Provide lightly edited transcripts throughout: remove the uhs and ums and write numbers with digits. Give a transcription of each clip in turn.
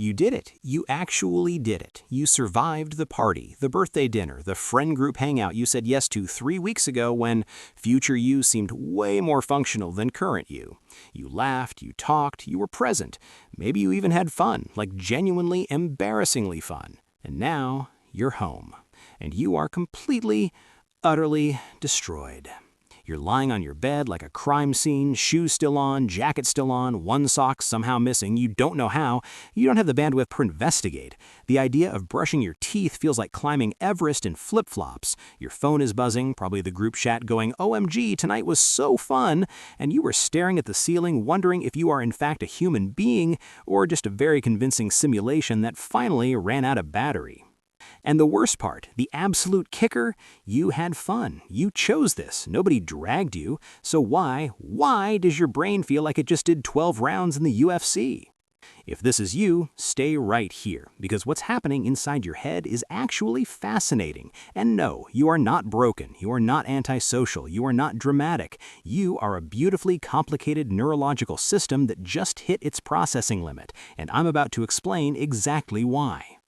You did it. You actually did it. You survived the party, the birthday dinner, the friend group hangout you said yes to 3 weeks ago when future you seemed way more functional than current you. You laughed, you talked, you were present. Maybe you even had fun, like genuinely embarrassingly fun. And now you're home. And you are completely, utterly destroyed. You're lying on your bed like a crime scene, shoes still on, jacket still on, one sock somehow missing, you don't know how, you don't have the bandwidth to investigate. The idea of brushing your teeth feels like climbing Everest in flip-flops. Your phone is buzzing, probably the group chat going, "OMG, tonight was so fun," and you were staring at the ceiling wondering if you are in fact a human being or just a very convincing simulation that finally ran out of battery. And the worst part, the absolute kicker, you had fun. You chose this. Nobody dragged you. So why does your brain feel like it just did 12 rounds in the UFC? If this is you, stay right here, because what's happening inside your head is actually fascinating. And no, you are not broken. You are not antisocial. You are not dramatic. You are a beautifully complicated neurological system that just hit its processing limit. And I'm about to explain exactly why.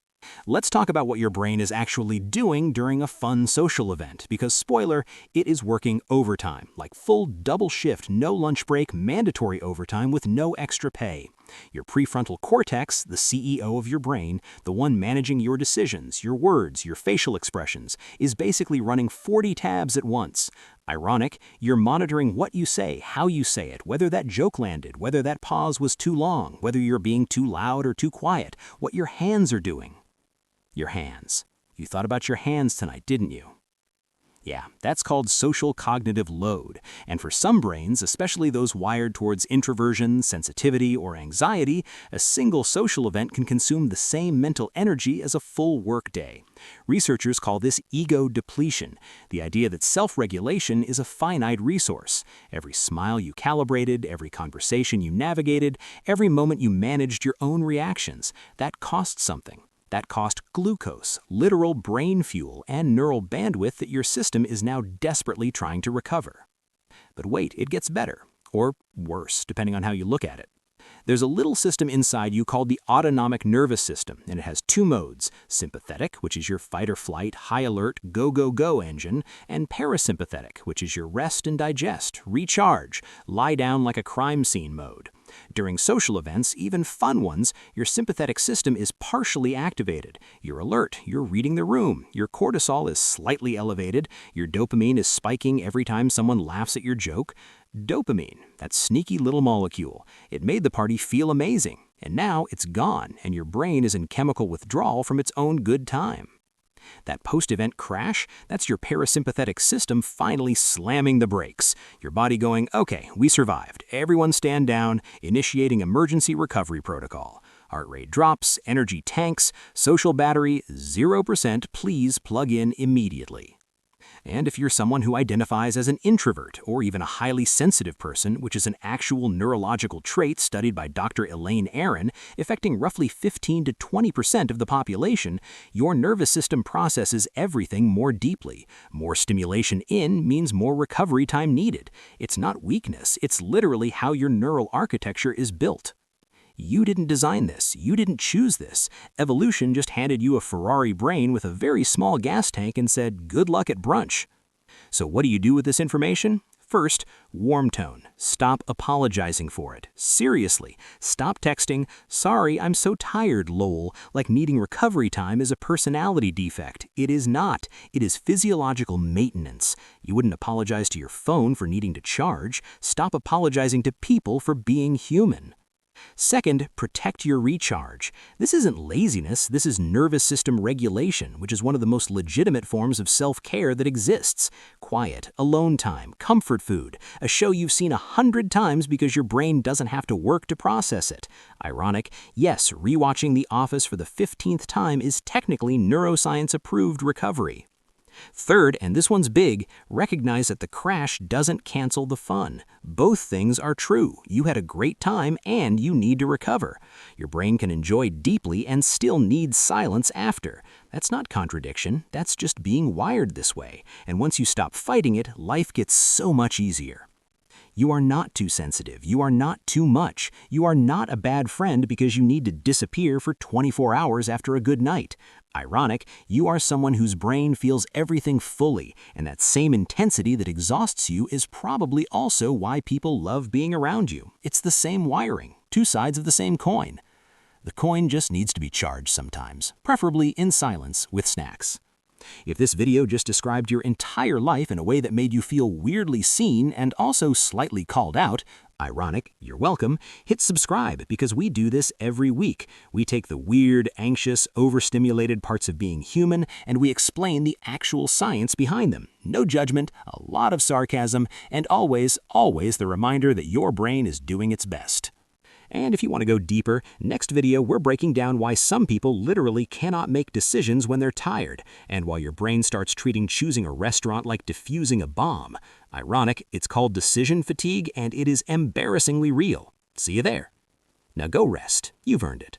Let's talk about what your brain is actually doing during a fun social event, because spoiler, it is working overtime, like full double shift, no lunch break, mandatory overtime with no extra pay. Your prefrontal cortex, the CEO of your brain, the one managing your decisions, your words, your facial expressions, is basically running 40 tabs at once. Ironic, you're monitoring what you say, how you say it, whether that joke landed, whether that pause was too long, whether you're being too loud or too quiet, what your hands are doing. Your hands. You thought about your hands tonight, didn't you? Yeah, that's called social cognitive load. And for some brains, especially those wired towards introversion, sensitivity, or anxiety, a single social event can consume the same mental energy as a full workday. Researchers call this ego depletion, the idea that self-regulation is a finite resource. Every smile you calibrated, every conversation you navigated, every moment you managed your own reactions, that costs something. That cost glucose, literal brain fuel, and neural bandwidth that your system is now desperately trying to recover. But wait, it gets better, or worse, depending on how you look at it. There's a little system inside you called the autonomic nervous system, and it has two modes: sympathetic, which is your fight or flight, high alert, go, go, go engine, and parasympathetic, which is your rest and digest, recharge, lie down like a crime scene mode. During social events, even fun ones, your sympathetic system is partially activated. You're alert, you're reading the room, your cortisol is slightly elevated, your dopamine is spiking every time someone laughs at your joke. Dopamine, that sneaky little molecule, it made the party feel amazing, and now it's gone, and your brain is in chemical withdrawal from its own good time. That post-event crash, that's your parasympathetic system finally slamming the brakes. Your body going, okay, we survived. Everyone stand down, initiating emergency recovery protocol. Heart rate drops, energy tanks, social battery 0%, please plug in immediately. And if you're someone who identifies as an introvert or even a highly sensitive person, which is an actual neurological trait studied by Dr. Elaine Aron, affecting roughly 15 to 20% of the population, your nervous system processes everything more deeply. More stimulation in means more recovery time needed. It's not weakness, it's literally how your neural architecture is built. You didn't design this. You didn't choose this. Evolution just handed you a Ferrari brain with a very small gas tank and said, good luck at brunch. So what do you do with this information? First, warm tone. Stop apologizing for it. Seriously, stop texting, "Sorry, I'm so tired, lol," like needing recovery time is a personality defect. It is not. It is physiological maintenance. You wouldn't apologize to your phone for needing to charge. Stop apologizing to people for being human. Second, protect your recharge. This isn't laziness, this is nervous system regulation, which is one of the most legitimate forms of self-care that exists. Quiet, alone time, comfort food, a show you've seen 100 times because your brain doesn't have to work to process it. Ironic, yes, rewatching The Office for the 15th time is technically neuroscience-approved recovery. Third, and this one's big, recognize that the crash doesn't cancel the fun. Both things are true. You had a great time and you need to recover. Your brain can enjoy deeply and still need silence after. That's not contradiction, that's just being wired this way. And once you stop fighting it, life gets so much easier. You are not too sensitive. You are not too much. You are not a bad friend because you need to disappear for 24 hours after a good night. Ironic, you are someone whose brain feels everything fully, and that same intensity that exhausts you is probably also why people love being around you. It's the same wiring, two sides of the same coin. The coin just needs to be charged sometimes, preferably in silence with snacks. If this video just described your entire life in a way that made you feel weirdly seen and also slightly called out, ironic, you're welcome, hit subscribe because we do this every week. We take the weird, anxious, overstimulated parts of being human and we explain the actual science behind them. No judgment, a lot of sarcasm, and always, always the reminder that your brain is doing its best. And if you want to go deeper, next video we're breaking down why some people literally cannot make decisions when they're tired, and why your brain starts treating choosing a restaurant like defusing a bomb. Ironic, it's called decision fatigue and it is embarrassingly real. See you there. Now go rest. You've earned it.